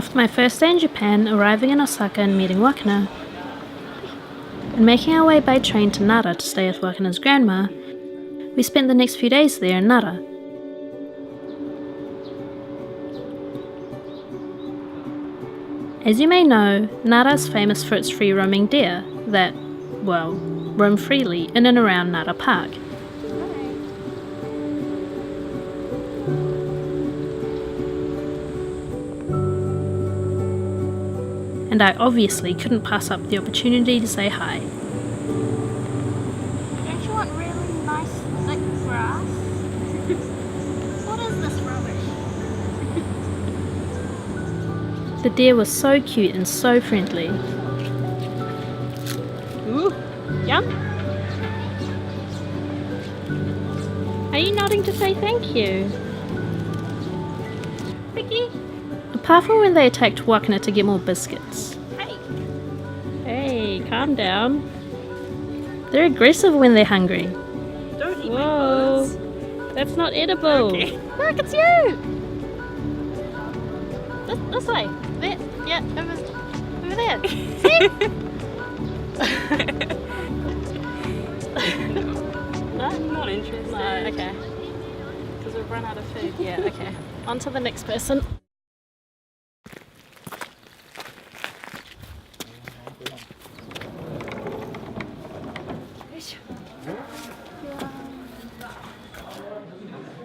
After my first day in Japan, arriving in Osaka and meeting Wreksono, and making our way by train to Nara to stay with Wreksono's grandma, we spent the next few days there in Nara. As you may know, Nara is famous for its free-roaming deer that, well, roam freely in and around Nara Park. And I obviously couldn't pass up the opportunity to say hi. Don't you want really nice thick grass? What is this rubbish? The deer was so cute and so friendly. Ooh, yum! Are you nodding to say thank you? Vicky? Apart from when they attacked Wreksono to get more biscuits. Hey! Hey, calm down. They're aggressive when they're hungry. Don't eat Whoa, my clothes. that's not edible. Okay. Look, it's you! This way. There. Yeah, over there. See? No? I'm not interested. No, okay. Because we've run out of food. Yeah, okay. On to the next person.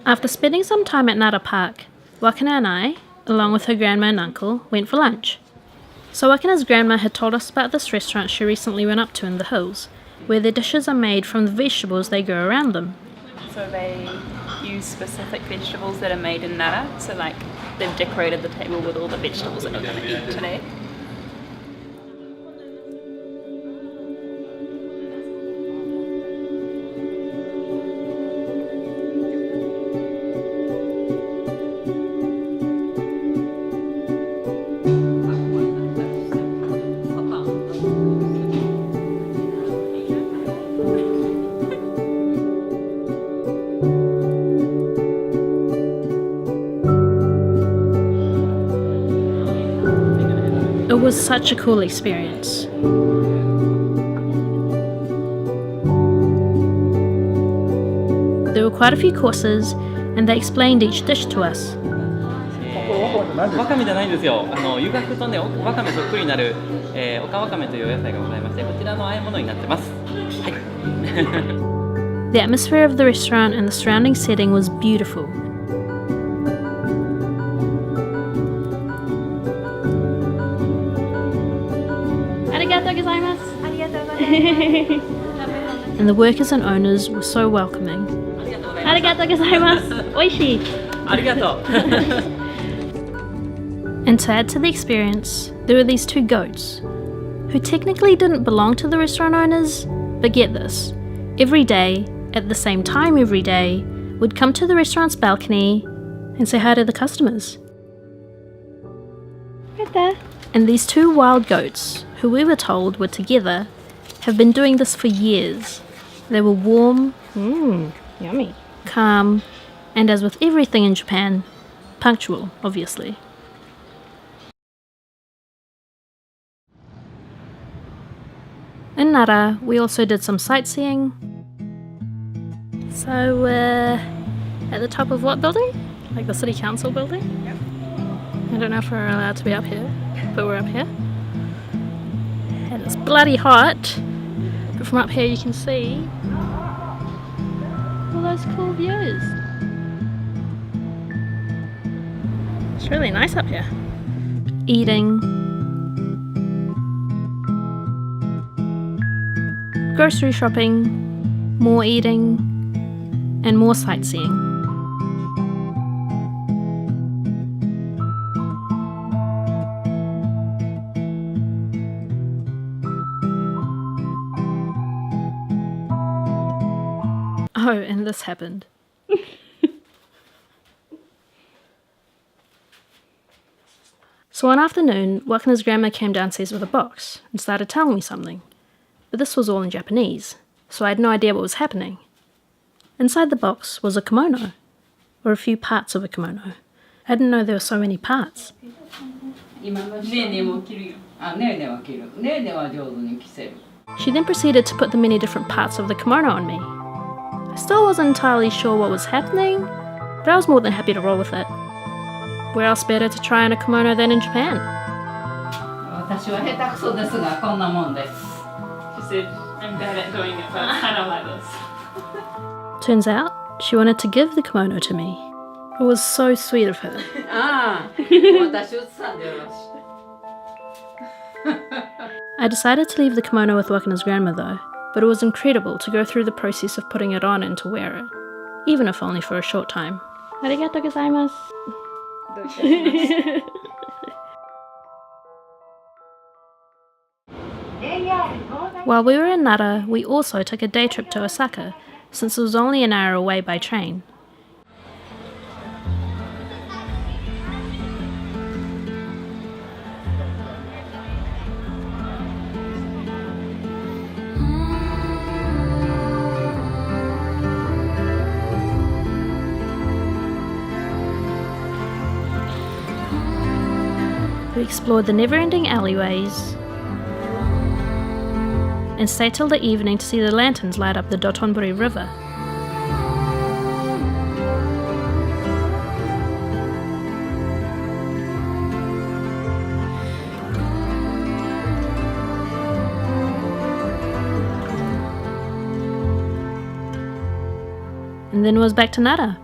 After spending some time at Nara Park, Wreksono and I, along with her grandma and uncle, went for lunch. So Wreksono's grandma had told us about this restaurant she recently went up to in the hills, where their dishes are made from the vegetables they grow around them. So they use specific vegetables that are made in Nara, so like they've decorated the table with all the vegetables that we're going to eat today. It was such a cool experience. There were quite a few courses, and they explained each dish to us. わかめじゃないんですよ。湯がくとね、わかめそっくりになる、オカワカメというお野菜がございまして、こちらの和え物になってます。はい。The atmosphere of the restaurant and the surrounding setting was beautiful. Arigatou gozaimasu. And the workers and owners were so welcoming. Arigatou gozaimasu. Oishii. Arigato. And to add to the experience, there were these two goats, who technically didn't belong to the restaurant owners, but get this, every day, at the same time every day, would come to the restaurant's balcony and say hi to the customers. Right there. And these two wild goats, who we were told were together, have been doing this for years. They were warm, Yummy. calm, and as with everything in Japan, punctual, obviously. In Nara, we also did some sightseeing. So we're at the top of what building? Like the city council building? Yep. I don't know if we're allowed to be up here, but we're up here. And it's bloody hot, but from up here you can see all those cool views. It's really nice up here. Eating, grocery shopping, more eating, and more sightseeing. Oh, and this happened. So one afternoon, Wreksono's grandma came downstairs with a box and started telling me something. But this was all in Japanese, so I had no idea what was happening. Inside the box was a kimono, or a few parts of a kimono. I didn't know there were so many parts. 今の人ねえねえも着るよ。あ、ねえねえは着る。ねえねえは上手に着せる。 She then proceeded to put the many different parts of the kimono on me. I still wasn't entirely sure what was happening, but I was more than happy to roll with it. Where else better to try on a kimono than in Japan? 私は下手くそですがこんなもんです。 She said, I'm bad at doing it, but I kind of like this. Turns out, she wanted to give the kimono to me. It was so sweet of her. ああ、私写さんでよろしい。 I decided to leave the kimono with Wakana's grandma though, but it was incredible to go through the process of putting it on and to wear it, even if only for a short time. Arigatou gozaimasu. While we were in Nara, we also took a day trip to Osaka, since it was only an hour away by train. We explored the never-ending alleyways and stayed till the evening to see the lanterns light up the Dotonbori River. And then was back to Nara.